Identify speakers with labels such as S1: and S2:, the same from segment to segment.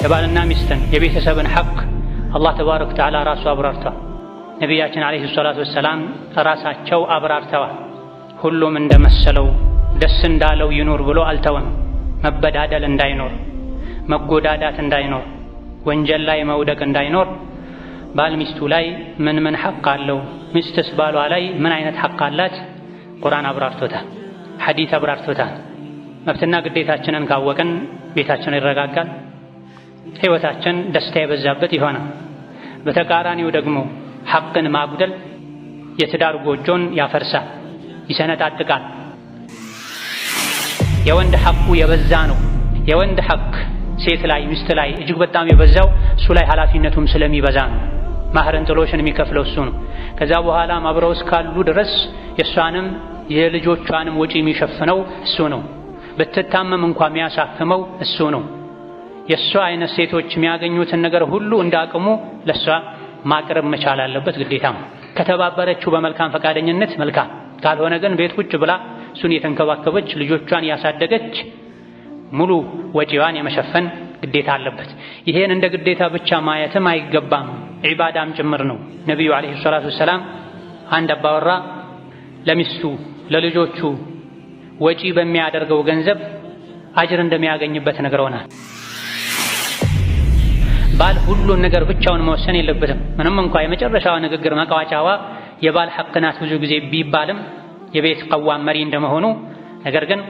S1: የባልና ሚስትን የቤተሰብን ሐቅ አላህ ተባረከ ወተዓላ ራሱ አብራርቷል። ነቢያችን ዓለይሂ ሰላቱ ወሰላም ራሳቸው አብራርተዋል። ሁሉም እንደመሰለው ደስ እንዳለው ይኑር ብሎ አልተወም። መበዳደል እንዳይኖር፣ መጎዳዳት እንዳይኖር፣ ወንጀል ላይ መውደቅ እንዳይኖር ባል ሚስቱ ላይ ምን ምን ሐቅ አለው፣ ሚስትስ ባሏ ላይ ምን አይነት ሐቅ አላት ቁርአን አብራርቶታል፣ ሐዲስ አብራርቶታል። መብትና ግዴታችንን ካወቅን ቤታችን ይረጋጋል፣ ሕይወታችን ደስታ የበዛበት ይሆናል። በተቃራኒው ደግሞ ሐቅን ማጉደል የትዳር ጎጆን ያፈርሳል፣ ይሰነጣጥቃል። የወንድ ሐቁ የበዛ ነው። የወንድ ሐቅ ሴት ላይ ሚስት ላይ እጅግ በጣም የበዛው እሱ ላይ ኃላፊነቱም ስለሚበዛ ነው። ማህርን ጥሎሽን የሚከፍለው እሱ ነው። ከዛ በኋላም አብረው እስካሉ ድረስ የእሷንም የልጆቿንም ወጪ የሚሸፍነው እሱ ነው። ብትታመም እንኳን የሚያሳክመው እሱ ነው። የእሷ አይነት ሴቶች የሚያገኙትን ነገር ሁሉ እንዳቅሙ ለእሷ ማቅረብ መቻል አለበት፣ ግዴታ ነው። ከተባበረችው በመልካም ፈቃደኝነት መልካም፣ ካልሆነ ግን ቤት ቁጭ ብላ እሱን የተንከባከበች ልጆቿን ያሳደገች ሙሉ ወጪዋን የመሸፈን ግዴታ አለበት። ይሄን እንደ ግዴታ ብቻ ማየትም አይገባም፣ ዒባዳም ጭምር ነው። ነቢዩ ዓለይሂ ሰላቱ ወሰላም አንድ አባወራ ለሚስቱ ለልጆቹ ወጪ በሚያደርገው ገንዘብ አጅር እንደሚያገኝበት ነግረውናል። ባል ሁሉን ነገር ብቻውን መወሰን የለበትም። ምንም እንኳ የመጨረሻዋ ንግግር መቋጫዋ የባል ሐቅ ናት ብዙ ጊዜ ቢባልም የቤት ቀዋም መሪ እንደመሆኑ፣ ነገር ግን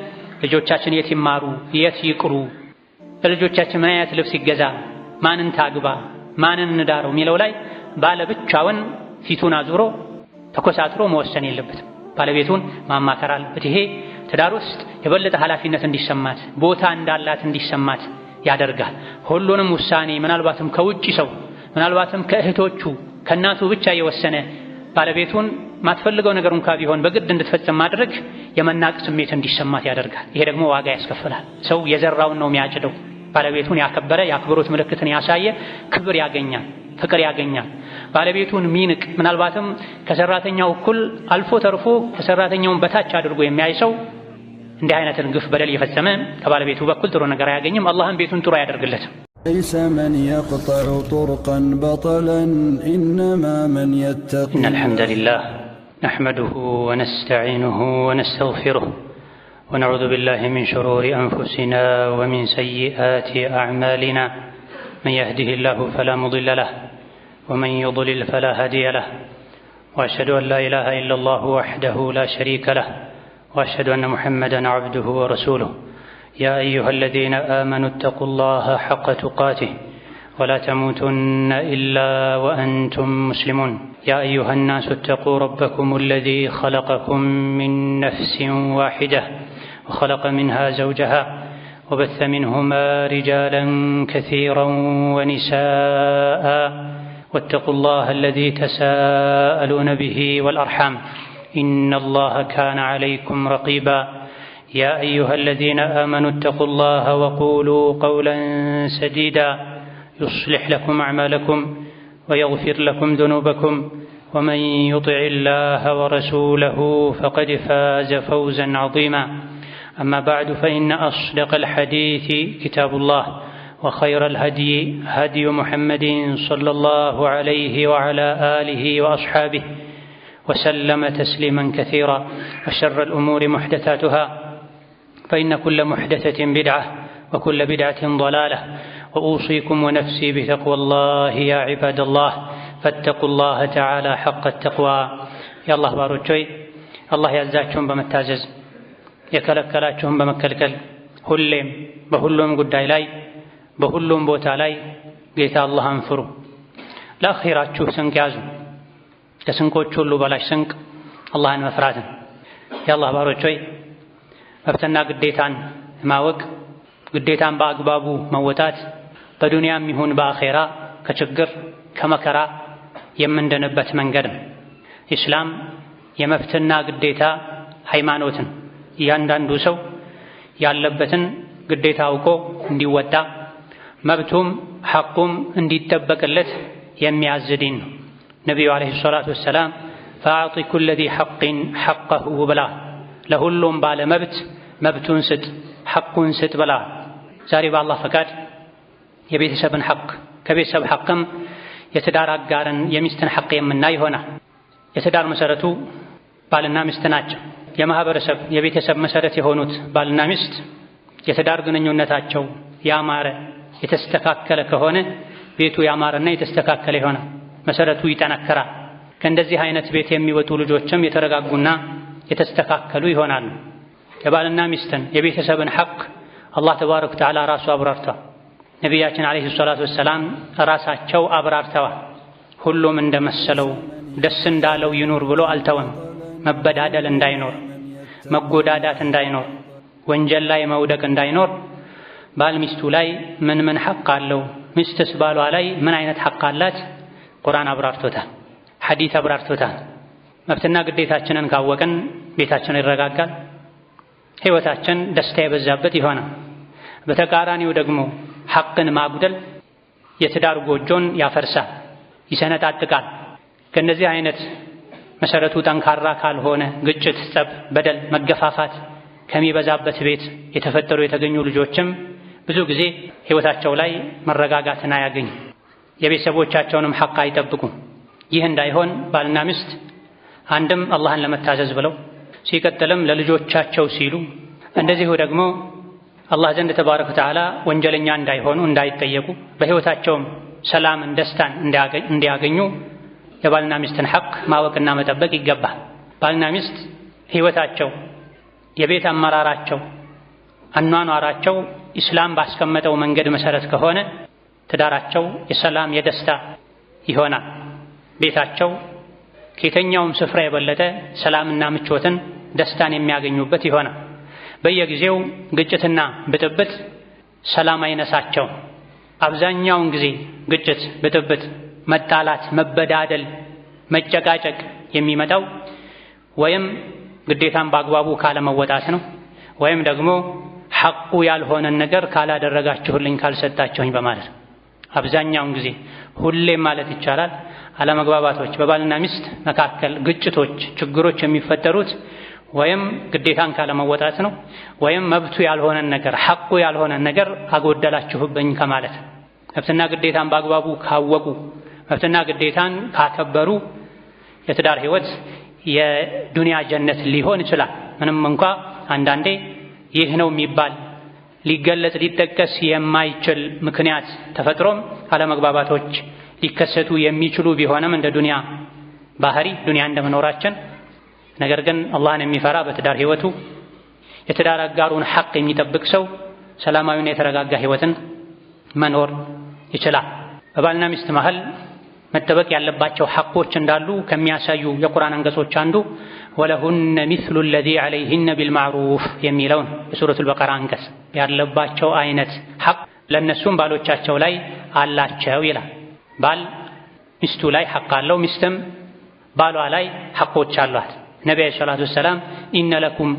S1: ልጆቻችን የት ይማሩ፣ የት ይቅሩ፣ ለልጆቻችን ምን አይነት ልብስ ይገዛ፣ ማንን ታግባ፣ ማንን እንዳረው የሚለው ላይ ባለ ብቻውን ፊቱን አዙሮ ተኮሳትሮ መወሰን የለበትም። ባለቤቱን ማማከር አለበት። ይሄ ትዳር ውስጥ የበለጠ ኃላፊነት እንዲሰማት ቦታ እንዳላት እንዲሰማት ያደርጋል። ሁሉንም ውሳኔ ምናልባትም ከውጭ ሰው ምናልባትም ከእህቶቹ ከእናቱ ብቻ የወሰነ ባለቤቱን ማትፈልገው ነገር እንኳ ቢሆን በግድ እንድትፈጽም ማድረግ የመናቅ ስሜት እንዲሰማት ያደርጋል። ይሄ ደግሞ ዋጋ ያስከፍላል። ሰው የዘራውን ነው የሚያጭደው። ባለቤቱን ያከበረ የአክብሮት ምልክትን ያሳየ ክብር ያገኛል፣ ፍቅር ያገኛል። ባለቤቱን ሚንቅ ምናልባትም ከሰራተኛው እኩል አልፎ ተርፎ ከሰራተኛውን በታች አድርጎ የሚያይ ሰው እንዲህ አይነትን ግፍ በደል እየፈጸመ ከባለቤቱ በኩል ጥሩ ነገር አያገኝም። አላህም ቤቱን ጥሩ አያደርግለትም።
S2: ليس من يقطع طرقا بطلا إنما من يتقي.
S1: إن الحمد لله نحمده ونستعينه ونستغفره ونعوذ بالله من شرور أنفسنا ومن سيئات أعمالنا. من يهده الله فلا مضل له ومن يضلل فلا هادي له. وأشهد أن لا إله إلا الله وحده لا شريك له وأشهد أن محمدا عبده ورسوله. يا أيها الذين آمنوا اتقوا الله حق تقاته ولا تموتن إلا وأنتم مسلمون. يا أيها الناس اتقوا ربكم الذي خلقكم من نفس واحدة وخلق منها زوجها وبث منهما رجالا كثيرا ونساء واتقوا الله الذي تساءلون به والأرحام إن الله كان عليكم رقيبا. يا أيها الذين آمنوا اتقوا الله وقولوا قولا سديدا يصلح لكم أعمالكم ويغفر لكم ذنوبكم ومن يطع الله ورسوله فقد فاز فوزا عظيما. أما بعد فإن أصدق الحديث كتاب الله وخير الهدي هدي محمد صلى الله عليه وعلى آله وأصحابه وسلم تسليما كثيرا. وشر الأمور محدثاتها فإن كل محدثة بدعة وكل بدعة ضلالة. وأوصيكم ونفسي بتقوى الله يا عباد الله فاتقوا الله تعالى حق التقوى. يا الله باروچوي الله ያዛችሁን በመታዘዝ የከለከላችሁን በመከልከል ሁሌም በሁሉም ጉዳይ ላይ በሁሉም ቦታ ላይ ጌታ አላህን ፍሩ። ለአኺራችሁ ስንቅ ያዙ። ከስንቆች ሁሉ በላይ ስንቅ አላህን መፍራት ነው። የአላህ ባሮች ሆይ መብትና ግዴታን ማወቅ፣ ግዴታን በአግባቡ መወጣት በዱንያም ይሁን በአኼራ ከችግር ከመከራ የምንድንበት መንገድ ነው። ኢስላም የመብትና ግዴታ ሃይማኖትን እያንዳንዱ ሰው ያለበትን ግዴታ አውቆ እንዲወጣ መብቱም ሐቁም እንዲጠበቅለት የሚያዝ ዲን ነው። ነቢዩ ዓለይሂ ሰላቱ ወሰላም ፈአዕጢ ኩለ ዚ ሐቅን ሐቀሁ ብላ፣ ለሁሉም ባለ መብት መብቱን ስጥ፣ ሐቁን ስጥ ብላ። ዛሬ በአላህ ፈቃድ የቤተሰብን ሐቅ ከቤተሰብ ሐቅም የትዳር አጋርን የሚስትን ሐቅ የምናይ ይሆናል። የትዳር መሰረቱ ባልና ሚስት ናቸው። የማህበረሰብ የቤተሰብ መሰረት የሆኑት ባልና ሚስት የትዳር ግንኙነታቸው ያማረ የተስተካከለ ከሆነ ቤቱ ያማረና የተስተካከለ ይሆናል። መሰረቱ ይጠነክራል። ከእንደዚህ አይነት ቤት የሚወጡ ልጆችም የተረጋጉና የተስተካከሉ ይሆናሉ። የባልና ሚስትን የቤተሰብን ሐቅ አላህ ተባረከ ወተዓላ ራሱ አብራርተዋል። ነቢያችን ዓለይሂ ሰላቱ ወሰላም ራሳቸው አብራርተዋል። ሁሉም እንደመሰለው ደስ እንዳለው ይኑር ብሎ አልተወም። መበዳደል እንዳይኖር፣ መጎዳዳት እንዳይኖር፣ ወንጀል ላይ መውደቅ እንዳይኖር ባል ሚስቱ ላይ ምን ሐቅ አለው፣ ሚስትስ ባሏ ላይ ምን አይነት ሐቅ አላት ቁርአን አብራርቶታል፣ ሐዲስ አብራርቶታል። መብትና ግዴታችንን ካወቅን ቤታችን ይረጋጋል፣ ህይወታችን ደስታ የበዛበት ይሆናል። በተቃራኒው ደግሞ ሐቅን ማጉደል የትዳር ጎጆን ያፈርሳል፣ ይሰነጣጥቃል። ከእነዚህ አይነት መሰረቱ ጠንካራ ካልሆነ ግጭት፣ ጸብ፣ በደል፣ መገፋፋት ከሚበዛበት ቤት የተፈጠሩ የተገኙ ልጆችም ብዙ ጊዜ ህይወታቸው ላይ መረጋጋትን አያገኙ፣ የቤተሰቦቻቸውንም ሐቅ አይጠብቁም። ይህ እንዳይሆን ባልና ሚስት አንድም አላህን ለመታዘዝ ብለው ሲቀጥልም ለልጆቻቸው ሲሉ እንደዚሁ ደግሞ አላህ ዘንድ ተባረከ ወተዓላ ወንጀለኛ እንዳይሆኑ እንዳይጠየቁ በህይወታቸውም ሰላምን ደስታን እንዲያገኙ የባልና ሚስትን ሐቅ ማወቅና መጠበቅ ይገባል። ባልና ሚስት ህይወታቸው የቤት አመራራቸው አኗኗራቸው ኢስላም ባስቀመጠው መንገድ መሰረት ከሆነ ትዳራቸው የሰላም የደስታ ይሆናል። ቤታቸው ከየትኛውም ስፍራ የበለጠ ሰላምና ምቾትን ደስታን የሚያገኙበት ይሆናል። በየጊዜው ግጭትና ብጥብጥ ሰላም አይነሳቸው። አብዛኛውን ጊዜ ግጭት፣ ብጥብጥ፣ መጣላት፣ መበዳደል፣ መጨቃጨቅ የሚመጣው ወይም ግዴታን በአግባቡ ካለመወጣት ነው ወይም ደግሞ ሐቁ ያልሆነን ነገር ካላደረጋችሁልኝ ካልሰጣችሁኝ በማለት አብዛኛውን ጊዜ ሁሌም ማለት ይቻላል አለመግባባቶች በባልና ሚስት መካከል ግጭቶች፣ ችግሮች የሚፈጠሩት ወይም ግዴታን ካለመወጣት ነው ወይም መብቱ ያልሆነን ነገር ሐቁ ያልሆነን ነገር አጎደላችሁብኝ ከማለት። መብትና ግዴታን በአግባቡ ካወቁ መብትና ግዴታን ካከበሩ የትዳር ህይወት የዱንያ ጀነት ሊሆን ይችላል። ምንም እንኳ አንዳንዴ ይህ ነው የሚባል ሊገለጽ ሊጠቀስ የማይችል ምክንያት ተፈጥሮም አለመግባባቶች ሊከሰቱ የሚችሉ ቢሆንም እንደ ዱንያ ባህሪ ዱንያ እንደመኖራችን ነገር ግን አላህን የሚፈራ በትዳር ህይወቱ የትዳር አጋሩን ሐቅ የሚጠብቅ ሰው ሰላማዊና የተረጋጋ ህይወትን መኖር ይችላል። በባልና ሚስት መሃል መጠበቅ ያለባቸው ሐቆች እንዳሉ ከሚያሳዩ የቁርአን አንቀጾች አንዱ ወለሁነ ሚስሉ الذي عليهن بالمعروف የሚለውን የሱረቱል በቀራ አንቀጽ ያለባቸው አይነት ሐቅ ለነሱም ባሎቻቸው ላይ አላቸው ይላል። ባል ሚስቱ ላይ ሐቅ አለው፣ ሚስትም ባሏ ላይ ሐቆች አሏት። ነብዩ ሰለላሁ ዐለይሂ ወሰለም ኢነ ለኩም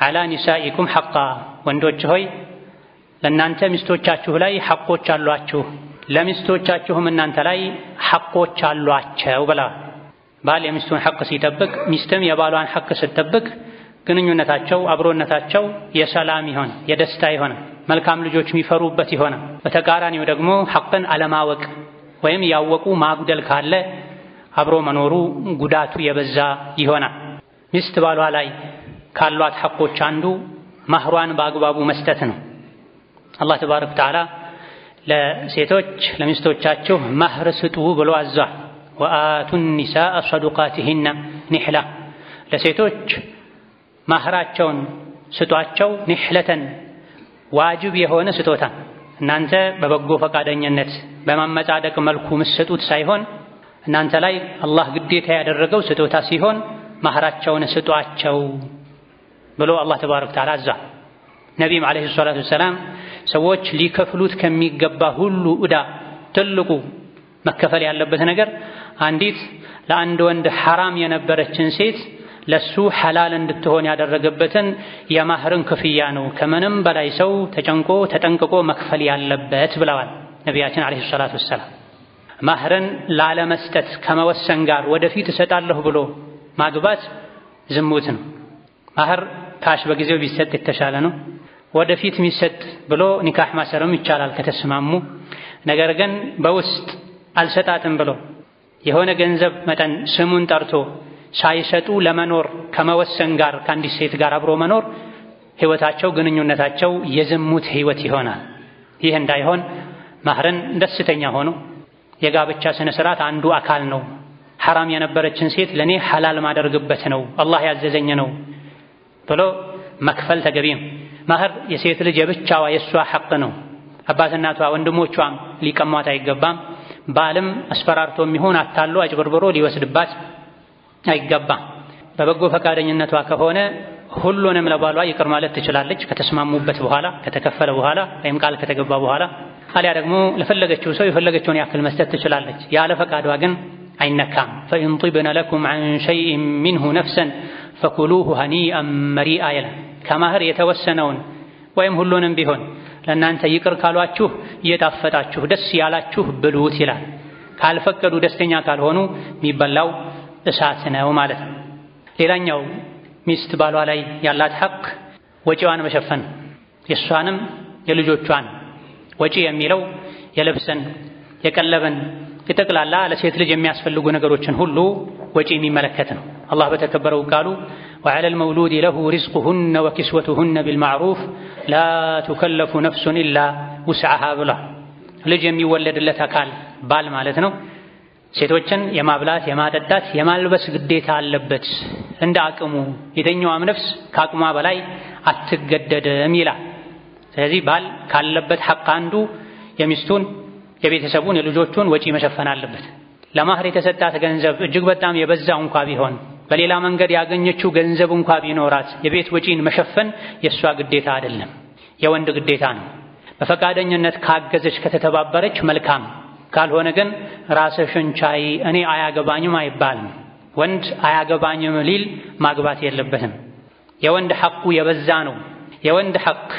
S1: ዐላ ኒሳኢኩም ሐቃ፣ ወንዶች ሆይ ለእናንተ ሚስቶቻችሁ ላይ ሐቆች አሏችሁ፣ ለሚስቶቻችሁም እናንተ ላይ ሐቆች አሏቸው ብለዋል። ባል የሚስቱን ሐቅ ሲጠብቅ ሚስትም የባሏን ሐቅ ስትጠብቅ ግንኙነታቸው አብሮነታቸው የሰላም ይሆን የደስታ ይሆን መልካም ልጆች የሚፈሩበት ይሆን። በተቃራኒው ደግሞ ሐቅን አለማወቅ ወይም ያወቁ ማጉደል ካለ አብሮ መኖሩ ጉዳቱ የበዛ ይሆናል። ሚስት ባሏ ላይ ካሏት ሐቆች አንዱ ማህሯን በአግባቡ መስጠት ነው። አላህ ተባረከ ወተዓላ ለሴቶች ለሚስቶቻችሁ ማህር ስጡ ብሎ አዟል። ወአቱ ኒሳአ ሰዱቃቲሂነ ኒሕላ፣ ለሴቶች ማህራቸውን ስጧቸው። ኒሕለተን ዋጅብ የሆነ ስጦታ እናንተ በበጎ ፈቃደኝነት በማመጻደቅ መልኩ መስጡት ሳይሆን እናንተ ላይ አላህ ግዴታ ያደረገው ስጦታ ሲሆን ማህራቸውን ስጧቸው ብሎ አላህ ተባረከ ወተዓላ አዟል። ነቢይም ዓለይሂ ሰላቱ ወሰላም ሰዎች ሊከፍሉት ከሚገባ ሁሉ ዕዳ ትልቁ መከፈል ያለበት ነገር አንዲት ለአንድ ወንድ ሐራም የነበረችን ሴት ለሱ ሐላል እንድትሆን ያደረገበትን የማህርን ክፍያ ነው ከምንም በላይ ሰው ተጨንቆ ተጠንቅቆ መክፈል ያለበት ብለዋል ነቢያችን ዓለይሂ ሰላቱ ወሰላም። ማህርን ላለመስጠት ከመወሰን ጋር ወደፊት እሰጣለሁ ብሎ ማግባት ዝሙት ነው። ማህር ካሽ በጊዜው ቢሰጥ የተሻለ ነው። ወደፊት የሚሰጥ ብሎ ኒካህ ማሰርም ይቻላል ከተስማሙ። ነገር ግን በውስጥ አልሰጣትም ብሎ የሆነ ገንዘብ መጠን ስሙን ጠርቶ ሳይሰጡ ለመኖር ከመወሰን ጋር ከአንዲት ሴት ጋር አብሮ መኖር ህይወታቸው ግንኙነታቸው የዝሙት ህይወት ይሆናል። ይህ እንዳይሆን ማህርን ደስተኛ ሆኖ የጋብቻ ስነ ስርዓት አንዱ አካል ነው፣ ሐራም የነበረችን ሴት ለኔ ሐላል ማደርግበት ነው፣ አላህ ያዘዘኝ ነው ብሎ መክፈል ተገቢ ነው። ማህር የሴት ልጅ የብቻዋ የሷ ሐቅ ነው። አባት እናቷ ወንድሞቿም ሊቀሟት አይገባም። ባልም አስፈራርቶም ይሁን አታሎ አጭበርብሮ ሊወስድባት አይገባም። በበጎ ፈቃደኝነቷ ከሆነ ሁሉንም ለባሏ ይቅር ማለት ትችላለች፣ ከተስማሙበት በኋላ ከተከፈለ በኋላ ወይም ቃል ከተገባ በኋላ። አሊያ ደግሞ ለፈለገችው ሰው የፈለገችውን ያክል መስጠት ትችላለች። ያለ ፈቃዷ ግን አይነካም። ፈኢን ጢብነ ለኩም ዐን ሸይኢን ሚንሁ ነፍሰን ፈኩሉሁ ሀኒአን መሪአ ይላል። ከማህር የተወሰነውን ወይም ሁሉንም ቢሆን ለእናንተ ይቅር ካሏችሁ እየጣፈጣችሁ ደስ ያላችሁ ብሉት ይላል። ካልፈቀዱ ደስተኛ ካልሆኑ የሚበላው እሳት ነው ማለት ነው። ሌላኛው ሚስት ባሏ ላይ ያላት ሐቅ ወጪዋን መሸፈን፣ የሷንም የልጆቿን ወጪ የሚለው የልብስን፣ የቀለብን፣ የጠቅላላ ለሴት ልጅ የሚያስፈልጉ ነገሮችን ሁሉ ወጪ የሚመለከት ነው። አላህ በተከበረው ቃሉ وعلى المولود له رزقهن وكسوتهن بالمعروف لا تكلف نفس إلا وسعها ብሏል። ልጅ የሚወለድለት አካል ባል ማለት ነው። ሴቶችን የማብላት የማጠጣት የማልበስ ግዴታ አለበት እንደ አቅሙ። የትኛውም ነፍስ ከአቅሟ በላይ አትገደድም ይላል። ስለዚህ ባል ካለበት ሐቅ አንዱ የሚስቱን፣ የቤተሰቡን፣ የልጆቹን ወጪ መሸፈን አለበት። ለማህር የተሰጣት ገንዘብ እጅግ በጣም የበዛው እንኳ ቢሆን በሌላ መንገድ ያገኘችው ገንዘብ እንኳ ቢኖራት የቤት ወጪን መሸፈን የእሷ ግዴታ አይደለም፣ የወንድ ግዴታ ነው። በፈቃደኝነት ካገዘች ከተተባበረች መልካም፣ ካልሆነ ግን ራስሽን ቻይ እኔ አያገባኝም አይባልም። ወንድ አያገባኝም ሊል ማግባት የለበትም። የወንድ ሐቁ የበዛ ነው። የወንድ ሐቅ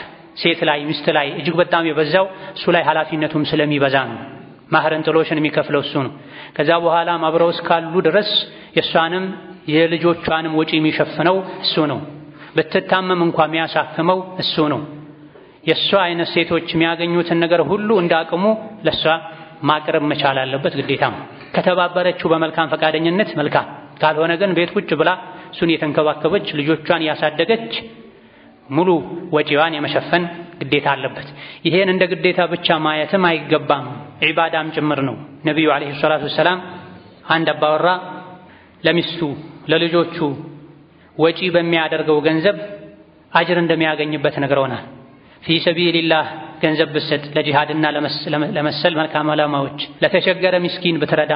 S1: ሴት ላይ ሚስት ላይ እጅግ በጣም የበዛው እሱ ላይ ኃላፊነቱም ስለሚበዛ ነው። ማህርን ጥሎሽን የሚከፍለው እሱ ነው። ከዛ በኋላም አብረው እስካሉ ድረስ የእሷንም የልጆቿንም ወጪ የሚሸፍነው እሱ ነው። ብትታመም እንኳን የሚያሳክመው እሱ ነው። የእሷ አይነት ሴቶች የሚያገኙትን ነገር ሁሉ እንዳቅሙ ለእሷ ማቅረብ መቻል አለበት፣ ግዴታም። ከተባበረችው በመልካም ፈቃደኝነት መልካም፣ ካልሆነ ግን ቤት ቁጭ ብላ እሱን የተንከባከበች ልጆቿን ያሳደገች ሙሉ ወጪዋን የመሸፈን ግዴታ አለበት። ይሄን እንደ ግዴታ ብቻ ማየትም አይገባም፣ ዒባዳም ጭምር ነው። ነቢዩ ዓለይሂ ሰላቱ ወሰላም አንድ አባወራ ለሚስቱ ለልጆቹ ወጪ በሚያደርገው ገንዘብ አጅር እንደሚያገኝበት ነግረውናል። ፊ ሰቢልላህ ገንዘብ ብትሰጥ፣ ለጂሃድና ለመሰል መልካም ዓላማዎች ለተቸገረ ምስኪን ብትረዳ፣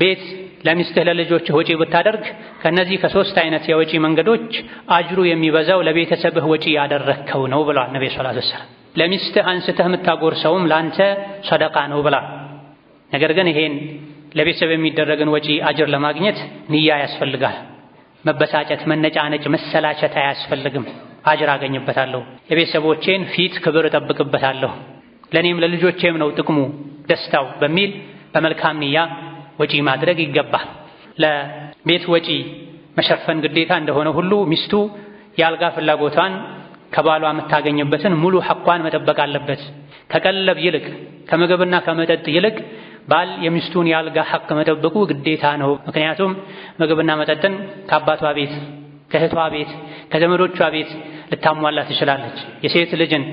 S1: ቤት ለሚስትህ ለልጆችህ ወጪ ብታደርግ፣ ከነዚህ ከሶስት አይነት የወጪ መንገዶች አጅሩ የሚበዛው ለቤተሰብህ ወጪ ያደረግከው ነው ብለዋል ነብዩ ሰለላሁ ዐለይሂ ወሰለም። ለሚስትህ አንስተህ የምታጎርሰውም ላንተ ሰደቃ ነው ብለዋል። ነገር ግን ይሄን ለቤተሰብ የሚደረግን ወጪ አጅር ለማግኘት ንያ ያስፈልጋል። መበሳጨት፣ መነጫነጭ፣ መሰላቸት አያስፈልግም። አጅር አገኝበታለሁ፣ የቤተሰቦቼን ፊት ክብር እጠብቅበታለሁ፣ ለኔም ለልጆቼም ነው ጥቅሙ ደስታው በሚል በመልካም ንያ ወጪ ማድረግ ይገባል። ለቤት ወጪ መሸፈን ግዴታ እንደሆነ ሁሉ ሚስቱ የአልጋ ፍላጎቷን ከባሏ የምታገኝበትን ሙሉ ሐቋን መጠበቅ አለበት። ከቀለብ ይልቅ ከምግብና ከመጠጥ ይልቅ ባል የሚስቱን የአልጋ ሐቅ መጠበቁ ግዴታ ነው። ምክንያቱም ምግብና መጠጥን ከአባቷ ቤት፣ ከእህቷ ቤት፣ ከዘመዶቿ ቤት ልታሟላ ትችላለች። የሴት ልጅን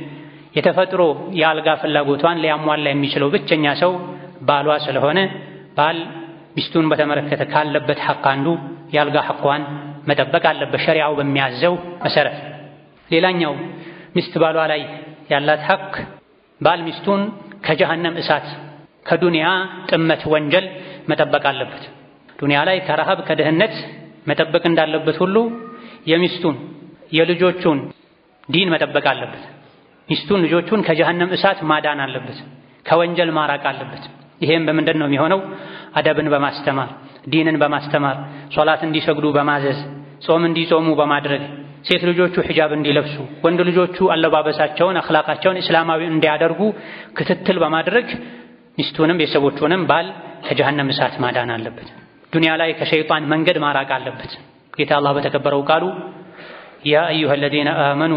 S1: የተፈጥሮ የአልጋ ፍላጎቷን ሊያሟላ የሚችለው ብቸኛ ሰው ባሏ ስለሆነ ባል ሚስቱን በተመለከተ ካለበት ሐቅ አንዱ የአልጋ ሐቋን መጠበቅ አለበት ሸሪዓው በሚያዘው መሰረት። ሌላኛው ሚስት ባሏ ላይ ያላት ሐቅ ባል ሚስቱን ከጀሃነም እሳት ከዱንያ ጥመት ወንጀል መጠበቅ አለበት። ዱንያ ላይ ከረሃብ ከድህነት መጠበቅ እንዳለበት ሁሉ የሚስቱን የልጆቹን ዲን መጠበቅ አለበት። ሚስቱን ልጆቹን ከጀሃነም እሳት ማዳን አለበት፣ ከወንጀል ማራቅ አለበት። ይሄም በምንድን ነው የሚሆነው? አደብን በማስተማር ዲንን በማስተማር ሶላት እንዲሰግዱ በማዘዝ ጾም እንዲጾሙ በማድረግ ሴት ልጆቹ ሒጃብ እንዲለብሱ ወንድ ልጆቹ አለባበሳቸውን አኽላቃቸውን እስላማዊ እንዲያደርጉ ክትትል በማድረግ ሚስቱንም ቤተሰቦቹንም ባል ከጀሃነም እሳት ማዳን አለበት። ዱንያ ላይ ከሸይጣን መንገድ ማራቅ አለበት። ጌታ አላህ በተከበረው ቃሉ ያ አዩሃ አለዚነ አመኑ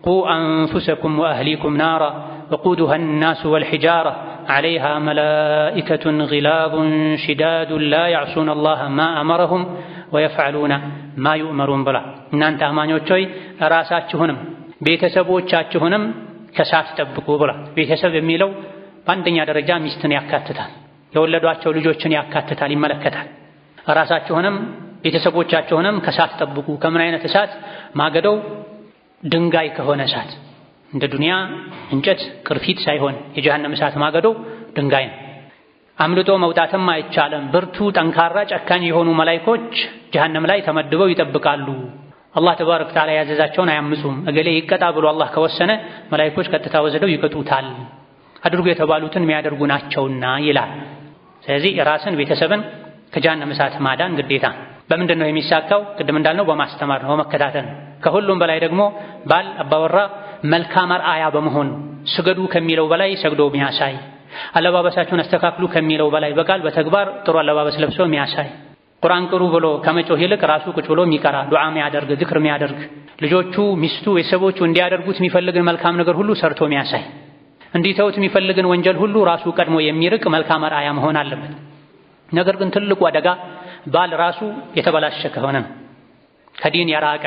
S1: ቁ አንፉሰኩም ወአህሊኩም ናራ ወቁዱሃ ናሱ ወልሒጃራ ዐለይሃ መላኢከቱን ጊላዙን ሽዳዱን ላ ያዕሱነ አላህ ማ አመረሁም ወየፍዐሉነ ማ ዩእመሩን ብላ እናንተ አማኞች ሆይ ራሳችሁንም ቤተሰቦቻችሁንም ከእሳት ጠብቁ ብላ። ቤተሰብ የሚለው በአንደኛ ደረጃ ሚስትን ያካትታል፣ የወለዷቸው ልጆችን ያካትታል፣ ይመለከታል። ራሳችሁንም ቤተሰቦቻችሁንም ከእሳት ጠብቁ። ከምን አይነት እሳት? ማገዶው ድንጋይ ከሆነ እሳት፣ እንደ ዱንያ እንጨት ቅርፊት ሳይሆን የጀሃነም እሳት ማገዶው ድንጋይ ነው። አምልጦ መውጣትም አይቻልም። ብርቱ፣ ጠንካራ፣ ጨካኝ የሆኑ መላኢኮች ጀሃነም ላይ ተመድበው ይጠብቃሉ። አላህ ተባረከ ወተዓላ ያዘዛቸውን አያምፁም። እገሌ ይቀጣ ብሎ አላህ ከወሰነ መላኢኮች ቀጥታ ወስደው ይቀጡታል። አድርጉ የተባሉትን የሚያደርጉ ናቸውና ይላል። ስለዚህ ራስን ቤተሰብን ከጀሃነም እሳት ማዳን ግዴታ። በምንድን ነው የሚሳካው? ቅድም እንዳልነው በማስተማር ነው፣ በመከታተል ነው። ከሁሉም በላይ ደግሞ ባል አባወራ መልካም አርአያ በመሆን ስገዱ ከሚለው በላይ ሰግዶ የሚያሳይ፣ አለባበሳችሁን አስተካክሉ ከሚለው በላይ በቃል በተግባር ጥሩ አለባበስ ለብሶ የሚያሳይ፣ ቁርአን ቅሩ ብሎ ከመጮህ ይልቅ ራሱ ቁጭ ብሎ የሚቀራ፣ ዱዓ የሚያደርግ፣ ዝክር የሚያደርግ፣ ልጆቹ፣ ሚስቱ፣ ቤተሰቦቹ እንዲያደርጉት የሚፈልግን መልካም ነገር ሁሉ ሰርቶ የሚያሳይ፣ እንዲተውት የሚፈልግን ወንጀል ሁሉ ራሱ ቀድሞ የሚርቅ መልካም አርአያ መሆን አለበት። ነገር ግን ትልቁ አደጋ ባል ራሱ የተበላሸ ከሆነ ነው። ከዲን የራቀ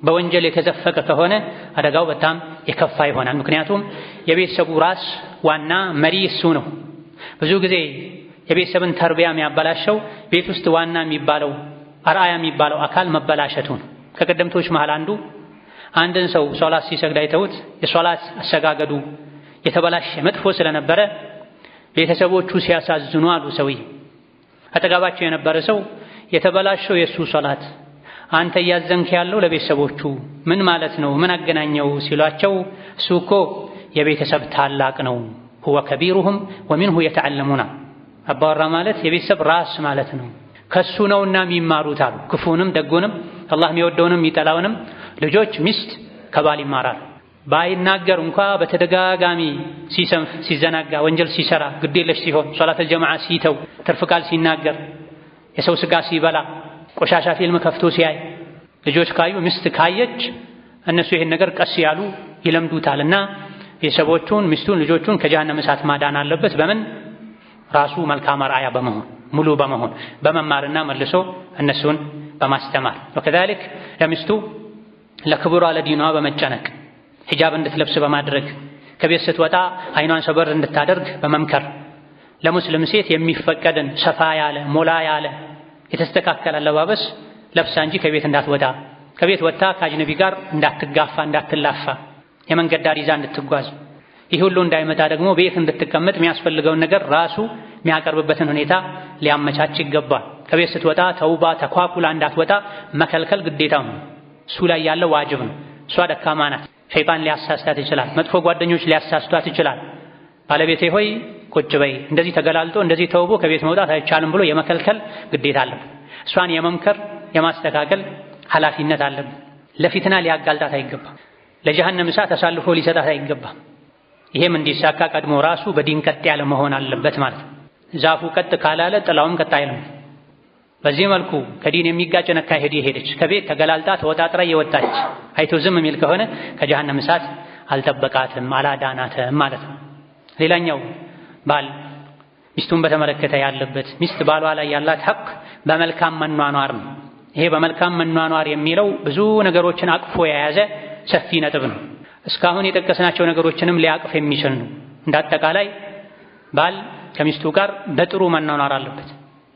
S1: በወንጀል የተዘፈቀ ከሆነ አደጋው በጣም የከፋ ይሆናል። ምክንያቱም የቤተሰቡ ራስ ዋና መሪ እሱ ነው። ብዙ ጊዜ የቤተሰብን ተርቢያ የሚያበላሸው ቤት ውስጥ ዋና የሚባለው አርአያ የሚባለው አካል መበላሸቱ ነው። ከቀደምቶች መሃል አንዱ አንድን ሰው ሶላት ሲሰግድ አይተውት የሶላት አሰጋገዱ የተበላሸ መጥፎ ስለነበረ ቤተሰቦቹ ሲያሳዝኑ አሉ ሰውዬ አጠገባቸው የነበረ ሰው የተበላሸው የሱ ሶላት አንተ እያዘንክ ያለው ለቤተሰቦቹ ምን ማለት ነው? ምን አገናኘው ሲሏቸው እሱ እኮ የቤተሰብ ታላቅ ነው። ሁወ ከቢሩሁም ወሚንሁ የተዓለሙና አባወራ ማለት የቤተሰብ ራስ ማለት ነው። ከሱ ነውና የሚማሩት አሉ። ክፉንም ደጉንም አላህ የሚወደውንም የሚጠላውንም ልጆች፣ ሚስት ከባል ይማራሉ። ባይናገር እንኳ በተደጋጋሚ ሲሰንፍ፣ ሲዘናጋ፣ ወንጀል ሲሰራ፣ ግዴለሽ ሲሆን፣ ሶላተል ጀማዓ ሲተው፣ ትርፍ ቃል ሲናገር፣ የሰው ስጋ ሲበላ፣ ቆሻሻ ፊልም ከፍቶ ሲያይ፣ ልጆች ካዩ፣ ሚስት ካየች እነሱ ይሄን ነገር ቀስ ያሉ ይለምዱታልና ቤተሰቦቹን፣ ሚስቱን፣ ልጆቹን ከጀሃነም እሳት ማዳን አለበት። በምን? ራሱ መልካም አርአያ በመሆን ሙሉ በመሆን በመማርና መልሶ እነሱን በማስተማር ወከዛሊክ ለሚስቱ ለክብሯ ለዲኗ በመጨነቅ ሂጃብ እንድትለብስ በማድረግ ከቤት ስትወጣ አይኗን ሰበር እንድታደርግ በመምከር ለሙስሊም ሴት የሚፈቀድን ሰፋ ያለ ሞላ ያለ የተስተካከለ አለባበስ ለብሳ እንጂ ከቤት እንዳትወጣ፣ ከቤት ወጥታ ከአጅነቢ ጋር እንዳትጋፋ እንዳትላፋ፣ የመንገድ ዳር ይዛ እንድትጓዝ፣ ይህ ሁሉ እንዳይመጣ ደግሞ ቤት እንድትቀመጥ የሚያስፈልገውን ነገር ራሱ የሚያቀርብበትን ሁኔታ ሊያመቻች ይገባል። ከቤት ስትወጣ ተውባ ተኳኩላ እንዳትወጣ መከልከል ግዴታው ነው። እሱ ላይ ያለው ዋጅብ ነው። እሷ ደካማ ናት። ሸይጣን ሊያሳስታት ይችላል። መጥፎ ጓደኞች ሊያሳስቷት ይችላል። ባለቤቴ ሆይ ቁጭ በይ፣ እንደዚህ ተገላልጦ እንደዚህ ተውቦ ከቤት መውጣት አይቻልም ብሎ የመከልከል ግዴታ አለብን። እሷን የመምከር የማስተካከል ኃላፊነት አለብን። ለፊትና ሊያጋልጣት አይገባም። ለጀሃነም እሳት አሳልፎ ሊሰጣት አይገባም። ይሄም እንዲሳካ ቀድሞ ራሱ በዲን ቀጥ ያለ መሆን አለበት ማለት ነው። ዛፉ ቀጥ ካላለ ጥላውም ቀጥ አይልም። በዚህ መልኩ ከዲን የሚጋጭ አካሄድ የሄደች ከቤት ተገላልጣ ተወጣጥራ የወጣች አይቶ ዝም የሚል ከሆነ ከጀሃነም እሳት አልጠበቃትም አላዳናትም ማለት ነው። ሌላኛው ባል ሚስቱን በተመለከተ ያለበት ሚስት ባሏ ላይ ያላት ሐቅ በመልካም መኗኗር ነው። ይሄ በመልካም መኗኗር የሚለው ብዙ ነገሮችን አቅፎ የያዘ ሰፊ ነጥብ ነው። እስካሁን የጠቀስናቸው ነገሮችንም ሊያቅፍ የሚችል ነው። እንዳጠቃላይ ባል ከሚስቱ ጋር በጥሩ መኗኗር አለበት።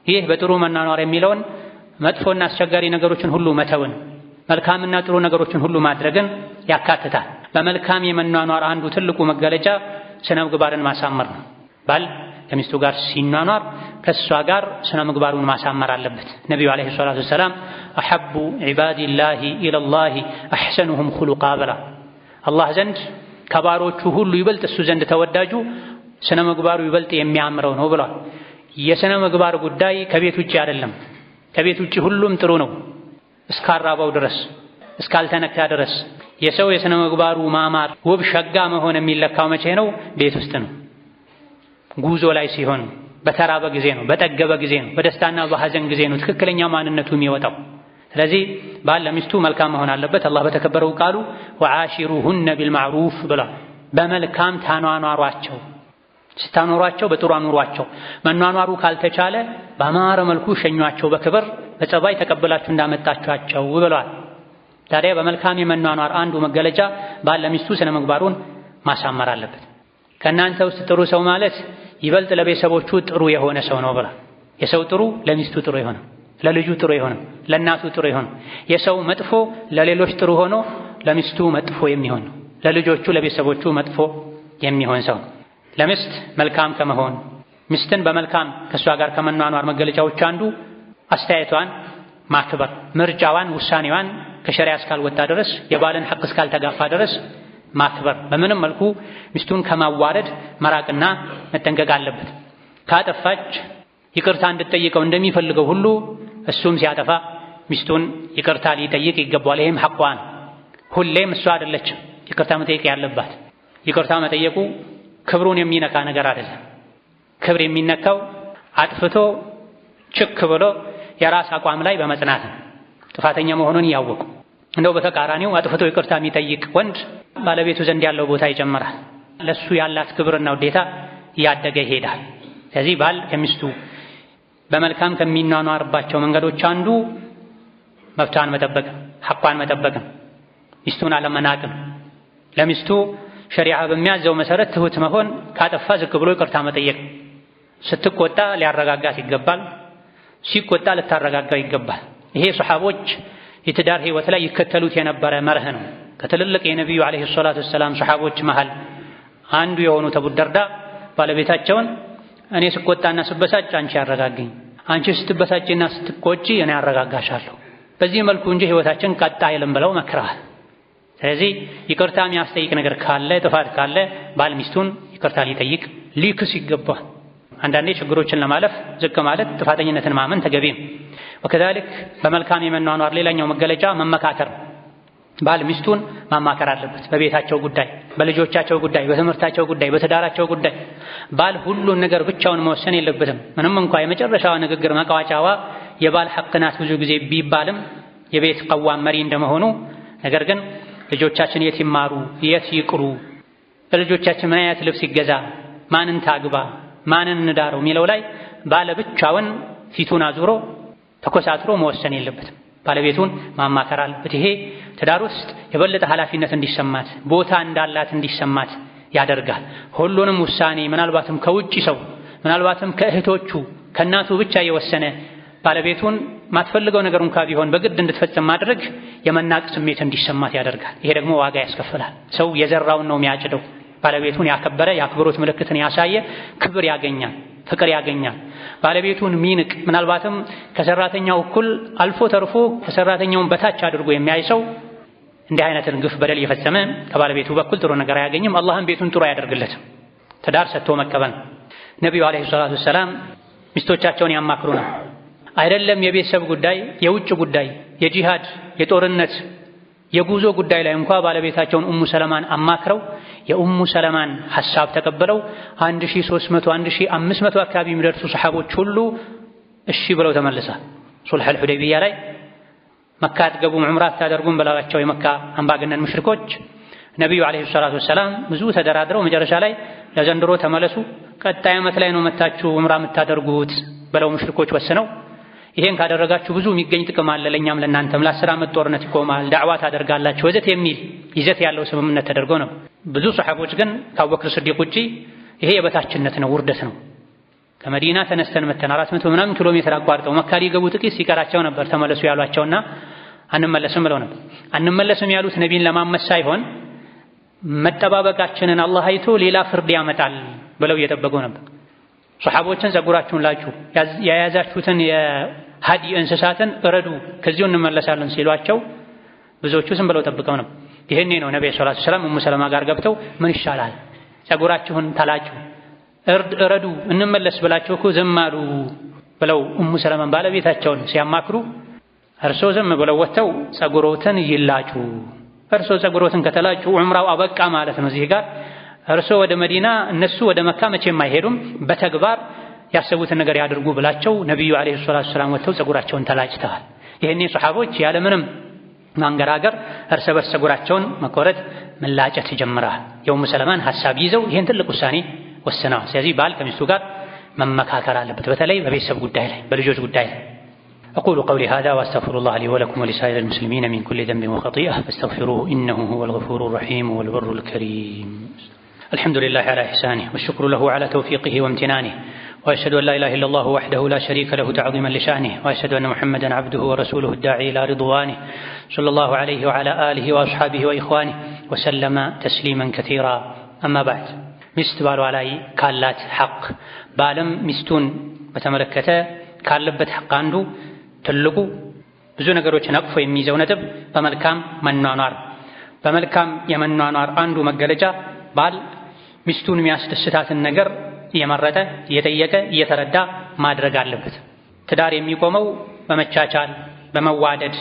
S1: ይህ በጥሩ መኗኗር የሚለውን መጥፎና አስቸጋሪ ነገሮችን ሁሉ መተውን፣ መልካምና ጥሩ ነገሮችን ሁሉ ማድረግን ያካትታል። በመልካም የመኗኗር አንዱ ትልቁ መገለጫ ስነ ምግባርን ማሳመር ነው። ባል ከሚስቱ ጋር ሲኗኗር ከእሷ ጋር ስነ ምግባሩን ማሳመር አለበት። ነቢዩ ዓለይሂ ሰላቱ ወሰላም አሐቡ ዒባዲላሂ ኢለላሂ አሕሰኑሁም ኹሉቃ ብላ አላህ ዘንድ ከባሮቹ ሁሉ ይበልጥ እሱ ዘንድ ተወዳጁ ስነ ምግባሩ ይበልጥ የሚያምረው ነው ብሏል። የስነ ምግባር ጉዳይ ከቤት ውጭ አይደለም። ከቤት ውጭ ሁሉም ጥሩ ነው እስካራባው ድረስ እስካልተነካ ድረስ። የሰው የስነ ምግባሩ ማማር ውብ ሸጋ መሆን የሚለካው መቼ ነው? ቤት ውስጥ ነው። ጉዞ ላይ ሲሆን፣ በተራበ ጊዜ ነው፣ በጠገበ ጊዜ ነው፣ በደስታና በሐዘን ጊዜ ነው ትክክለኛ ማንነቱ የሚወጣው። ስለዚህ ባል ለሚስቱ መልካም መሆን አለበት። አላህ በተከበረው ቃሉ ወዓሺሩሁነ ቢልማዕሩፍ ብሏል። በመልካም ታኗኗሯቸው። ስታኖሯቸው በጥሩ አኑሯቸው። መኗኗሩ ካልተቻለ በአማረ መልኩ ሸኟቸው፣ በክብር በጸባይ ተቀበላችሁ እንዳመጣችኋቸው ብለዋል። ታዲያ በመልካም የመኗኗር አንዱ መገለጫ ባል ለሚስቱ ስነ ምግባሩን ማሳመር አለበት። ከእናንተ ውስጥ ጥሩ ሰው ማለት ይበልጥ ለቤተሰቦቹ ጥሩ የሆነ ሰው ነው ብላ። የሰው ጥሩ ለሚስቱ ጥሩ የሆነ፣ ለልጁ ጥሩ የሆነ፣ ለእናቱ ጥሩ የሆነ። የሰው መጥፎ ለሌሎች ጥሩ ሆኖ ለሚስቱ መጥፎ የሚሆን ነው። ለልጆቹ ለቤተሰቦቹ መጥፎ የሚሆን ሰው። ለሚስት መልካም ከመሆን ሚስትን በመልካም ከእሷ ጋር ከመኗኗር መገለጫዎች አንዱ አስተያየቷን ማክበር፣ ምርጫዋን፣ ውሳኔዋን ከሸሪዓ እስካልወጣ ድረስ የባልን ሐቅ እስካልተጋፋ ድረስ ማክበር። በምንም መልኩ ሚስቱን ከማዋረድ መራቅና መጠንቀቅ አለበት። ካጠፋች ይቅርታ እንድትጠይቀው እንደሚፈልገው ሁሉ እሱም ሲያጠፋ ሚስቱን ይቅርታ ሊጠይቅ ይገባዋል። ይሄም ሐቋ ነው። ሁሌም እሷ አይደለችም ይቅርታ መጠየቅ ያለባት። ይቅርታ መጠየቁ ክብሩን የሚነካ ነገር አይደለም። ክብር የሚነካው አጥፍቶ ችክ ብሎ የራስ አቋም ላይ በመጽናት ነው፣ ጥፋተኛ መሆኑን እያወቁ። እንደው በተቃራኒው አጥፍቶ ይቅርታ የሚጠይቅ ወንድ ባለቤቱ ዘንድ ያለው ቦታ ይጨምራል። ለሱ ያላት ክብርና ውዴታ እያደገ ይሄዳል። ስለዚህ ባል ከሚስቱ በመልካም ከሚኗኗርባቸው መንገዶች አንዱ መብቷን መጠበቅ፣ ሐቋን መጠበቅ፣ ሚስቱን አለመናቅ። ለሚስቱ ሸሪዓ በሚያዘው መሰረት ትሁት መሆን፣ ካጠፋ ዝቅ ብሎ ይቅርታ መጠየቅ። ስትቆጣ ሊያረጋጋት ይገባል፣ ሲቆጣ ልታረጋጋው ይገባል። ይሄ ሱሐቦች የትዳር ህይወት ላይ ይከተሉት የነበረ መርህ ነው። ከትልልቅ የነቢዩ ዓለይሂ ሰላቱ ወሰላም ሱሐቦች መሃል አንዱ የሆኑት አቡ ደርዳ ባለቤታቸውን እኔ ስቆጣና ስበሳጭ አንቺ ያረጋግኝ፣ አንቺ ስትበሳጭና ስትቆጪ እኔ ያረጋጋሻለሁ፣ በዚህ መልኩ እንጂ ህይወታችን ቀጣ አይልም ብለው መክረዋል። ስለዚህ ይቅርታ የሚያስጠይቅ ነገር ካለ፣ ጥፋት ካለ ባል ሚስቱን ይቅርታ ሊጠይቅ ሊክስ ይገባል። አንዳንዴ ችግሮችን ለማለፍ ዝቅ ማለት ጥፋተኝነትን ማመን ተገቢም። ወከዛሊክ በመልካም የመኗኗር ሌላኛው መገለጫ መመካከር። ባል ሚስቱን ማማከር አለበት በቤታቸው ጉዳይ፣ በልጆቻቸው ጉዳይ፣ በትምህርታቸው ጉዳይ፣ በትዳራቸው ጉዳይ። ባል ሁሉን ነገር ብቻውን መወሰን የለበትም። ምንም እንኳ የመጨረሻዋ ንግግር መቃወጫዋ የባል ሐቅ ናት ብዙ ጊዜ ቢባልም የቤት ቀዋም መሪ እንደመሆኑ፣ ነገር ግን ልጆቻችን የት ይማሩ፣ የት ይቅሩ፣ ለልጆቻችን ምን አይነት ልብስ ይገዛ፣ ማንን ታግባ፣ ማንን እንዳረው የሚለው ላይ ባለ ብቻውን ፊቱን አዙሮ ተኮሳትሮ መወሰን የለበትም። ባለቤቱን ማማከር አለበት። ይሄ ትዳር ውስጥ የበለጠ ኃላፊነት እንዲሰማት፣ ቦታ እንዳላት እንዲሰማት ያደርጋል። ሁሉንም ውሳኔ ምናልባትም ከውጪ ሰው፣ ምናልባትም ከእህቶቹ ከእናቱ ብቻ የወሰነ ባለቤቱን ማትፈልገው ነገር እንኳ ቢሆን በግድ እንድትፈጽም ማድረግ የመናቅ ስሜት እንዲሰማት ያደርጋል። ይሄ ደግሞ ዋጋ ያስከፍላል። ሰው የዘራውን ነው የሚያጭደው። ባለቤቱን ያከበረ የአክብሮት ምልክትን ያሳየ ክብር ያገኛል፣ ፍቅር ያገኛል። ባለቤቱን ሚንቅ፣ ምናልባትም ከሰራተኛው እኩል አልፎ ተርፎ ከሰራተኛውን በታች አድርጎ የሚያይ ሰው እንዲህ አይነትን ግፍ በደል የፈጸመ ከባለቤቱ በኩል ጥሩ ነገር አያገኝም። አላህም ቤቱን ጥሩ አያደርግለትም። ትዳር ሰጥቶ መቀበል። ነቢዩ ዓለይሂ ሰላቱ ወሰላም ሚስቶቻቸውን ያማክሩ ነው። አይደለም የቤተሰብ ጉዳይ፣ የውጭ ጉዳይ፣ የጂሃድ፣ የጦርነት፣ የጉዞ ጉዳይ ላይ እንኳ ባለቤታቸውን ኡሙ ሰለማን አማክረው የኡሙ ሰለማን ሐሳብ ተቀበለው 1300 1500 አካባቢ የሚደርሱ ሰሐቦች ሁሉ እሺ ብለው ተመልሰዋል። ሱልሑል ሁደይቢያ ላይ መካ አትገቡም ዑምራ አታደርጉም ብለዋቸው የመካ አምባገነን ሙሽሪኮች ነቢዩ ዓለይሂ ሰላቱ ወሰላም ብዙ ተደራድረው መጨረሻ ላይ ለዘንድሮ ተመለሱ፣ ቀጣይ ዓመት ላይ ነው መታችሁ ዑምራ የምታደርጉት ብለው ሙሽሪኮች ወስነው ይሄን ካደረጋችሁ ብዙ የሚገኝ ጥቅም አለ ለኛም ለናንተም፣ ለ10 ዓመት ጦርነት ይቆማል፣ ዳዕዋ ታደርጋላችሁ ወዘት የሚል ይዘት ያለው ስምምነት ተደርጎ ነው። ብዙ ሰሐቦች ግን ከአቡበክር ስዲቅ ውጪ ይሄ የበታችነት ነው፣ ውርደት ነው። ከመዲና ተነስተን መተን 400 ምናምን ኪሎ ሜትር አቋርጠው መካ ሊገቡ ጥቂት ሲቀራቸው ነበር ተመለሱ ያሏቸውና አንመለስም ብለው ነበር። አንመለስም ያሉት ነቢይን ለማመስ ሳይሆን መጠባበቃችንን አላህ አይቶ ሌላ ፍርድ ያመጣል ብለው እየጠበቁ ነበር። ሰሐቦችን ጸጉራችሁን ላችሁ የያዛችሁትን የሀዲ እንስሳትን እረዱ ከዚሁ እንመለሳለን ሲሏቸው ብዙዎቹ ዝም ብለው ጠብቀው ነው። ይሄኔ ነው ነብዩ ሰለላሁ ዐለይሂ ወሰለም ኡሙ ሰለማ ጋር ገብተው ምን ይሻላል ጸጉራችሁን ታላጩ እረዱ እንመለስ ብላችሁ እኮ ዝም አሉ ብለው ኡሙ ሰለማን ባለቤታቸውን ሲያማክሩ እርሶ ዝም ብለው ወጥተው ጸጉሮትን ይላጩ፣ እርሶ ጸጉሮትን ከተላጩ ዑምራው አበቃ ማለት ነው። እዚህ ጋር እርሶ ወደ መዲና እነሱ ወደ መካ መቼም አይሄዱም፣ በተግባር ያሰቡትን ነገር ያድርጉ ብላቸው ነብዩ አለይሂ ሰላቱ ወሰላም ወጥተው ጸጉራቸውን ተላጭተዋል። ይሄኔ ሱሐቦች ያለምንም ማንገራገር እርስ በርስ ጸጉራቸውን መቆረጥ መላጨት ጀምረዋል። የኡሙ ሰለማን ሐሳብ ይዘው ይሄን ትልቅ ውሳኔ ወስነዋል። ስለዚህ ባል ከሚስቱ ጋር መመካከር አለበት፣ በተለይ በቤተሰብ ጉዳይ ላይ፣ በልጆች ጉዳይ ላይ። أقول قولي هذا وأستغفر الله لي ولكم ولسائر المسلمين من كل ذنب وخطيئة فاستغفروه إنه هو الغفور الرحيم والبر الكريم. الحمد لله على إحسانه والشكر له على توفيقه وامتنانه، وأشهد أن لا إله إلا الله وحده لا شريك له تعظيما لشأنه، وأشهد أن محمدا عبده ورسوله الداعي إلى رضوانه صلى الله عليه وعلى آله وأصحابه وإخوانه وسلم تسليما كثيرا. أما بعد، ሚስት ባሏ ላይ ካላት ሐቅ ባለም ሚስቱን በተመለከተ ካለበት ሐቅ አንዱ ትልቁ ብዙ ነገሮችን አቅፎ የሚይዘው ነጥብ በመልካም መኗኗር። በመልካም የመኗኗር አንዱ መገለጫ ባል ሚስቱን የሚያስደስታትን ነገር እየመረጠ እየጠየቀ እየተረዳ ማድረግ አለበት። ትዳር የሚቆመው በመቻቻል በመዋደድ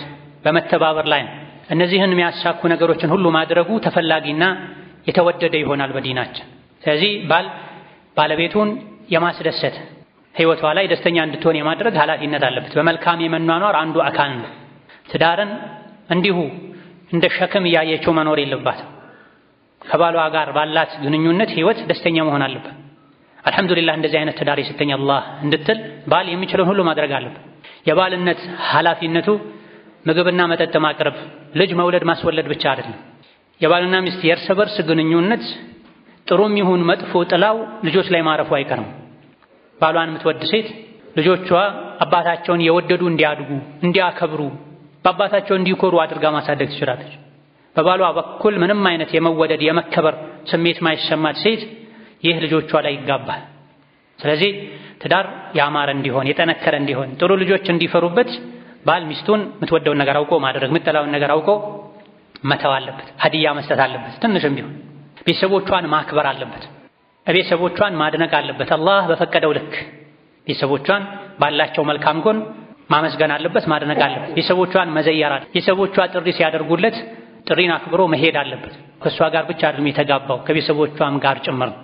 S1: በመተባበር ላይ ነው። እነዚህን የሚያሳኩ ነገሮችን ሁሉ ማድረጉ ተፈላጊና የተወደደ ይሆናል በዲናችን። ስለዚህ ባል ባለቤቱን የማስደሰት ህይወቷ ላይ ደስተኛ እንድትሆን የማድረግ ኃላፊነት አለበት። በመልካም የመኗኗር አንዱ አካል ነው። ትዳርን እንዲሁ እንደ ሸክም እያየችው መኖር የለባትም። ከባሏ ጋር ባላት ግንኙነት ህይወት ደስተኛ መሆን አለበት። አልሐምዱሊላህ እንደዚህ አይነት ትዳር የሰጠኝ አላህ እንድትል ባል የሚችለውን ሁሉ ማድረግ አለበት። የባልነት ኃላፊነቱ ምግብና መጠጥ ማቅረብ፣ ልጅ መውለድ ማስወለድ ብቻ አይደለም። የባልና ሚስት የእርስ በርስ ግንኙነት ጥሩም ይሁን መጥፎ ጥላው ልጆች ላይ ማረፉ አይቀርም። ባሏን የምትወድ ሴት ልጆቿ አባታቸውን የወደዱ እንዲያድጉ እንዲያከብሩ በአባታቸው እንዲኮሩ አድርጋ ማሳደግ ትችላለች። በባሏ በኩል ምንም አይነት የመወደድ የመከበር ስሜት ማይሰማት ሴት ይህ ልጆቿ ላይ ይጋባል። ስለዚህ ትዳር ያማረ እንዲሆን የጠነከረ እንዲሆን ጥሩ ልጆች እንዲፈሩበት ባል ሚስቱን የምትወደውን ነገር አውቆ ማድረግ፣ የምትጠላውን ነገር አውቆ መተው አለበት። ሀዲያ መስጠት አለበት። ትንሽም ቢሆን ቤተሰቦቿን ማክበር አለበት። ቤተሰቦቿን ማድነቅ አለበት። አላህ በፈቀደው ልክ ቤተሰቦቿን ባላቸው መልካም ጎን ማመስገን አለበት፣ ማድነቅ አለበት። ቤተሰቦቿን መዘየር አለበት። ቤተሰቦቿ ጥሪ ሲያደርጉለት ጥሪን አክብሮ መሄድ አለበት። ከእሷ ጋር ብቻ አይደለም የተጋባው ከቤተሰቦቿም ጋር ጭምር ነው።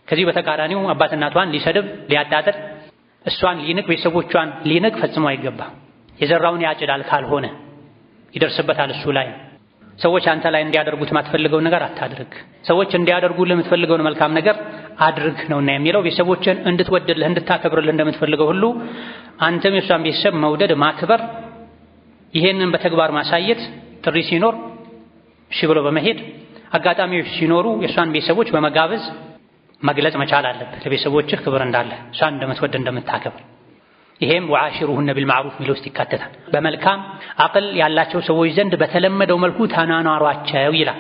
S1: ከዚህ በተቃራኒው አባት እናቷን ሊሰድብ ሊያጣጥር፣ እሷን ሊንቅ፣ ቤተሰቦቿን ሊንቅ ፈጽሞ አይገባም። የዘራውን ያጭዳል ካልሆነ ይደርስበታል እሱ ላይ። ሰዎች አንተ ላይ እንዲያደርጉት የማትፈልገውን ነገር አታድርግ፣ ሰዎች እንዲያደርጉልህ የምትፈልገውን መልካም ነገር አድርግ ነውና የሚለው። ቤተሰቦችን እንድትወድልህ እንድታከብርልህ እንደምትፈልገው ሁሉ አንተም የእሷን ቤተሰብ መውደድ ማክበር፣ ይሄንን በተግባር ማሳየት፣ ጥሪ ሲኖር እሺ ብሎ በመሄድ አጋጣሚዎች ሲኖሩ የእሷን ቤተሰቦች በመጋበዝ መግለጽ መቻል አለበት። ለቤተሰቦችህ ክብር እንዳለ እሷን እንደምትወድ እንደምታከብር። ይሄም ወዓሺሩሁነ ቢልማዕሩፍ ሚለው ውስጥ ይካተታል። በመልካም አቅል ያላቸው ሰዎች ዘንድ በተለመደው መልኩ ተናኗሯቸው ይላል።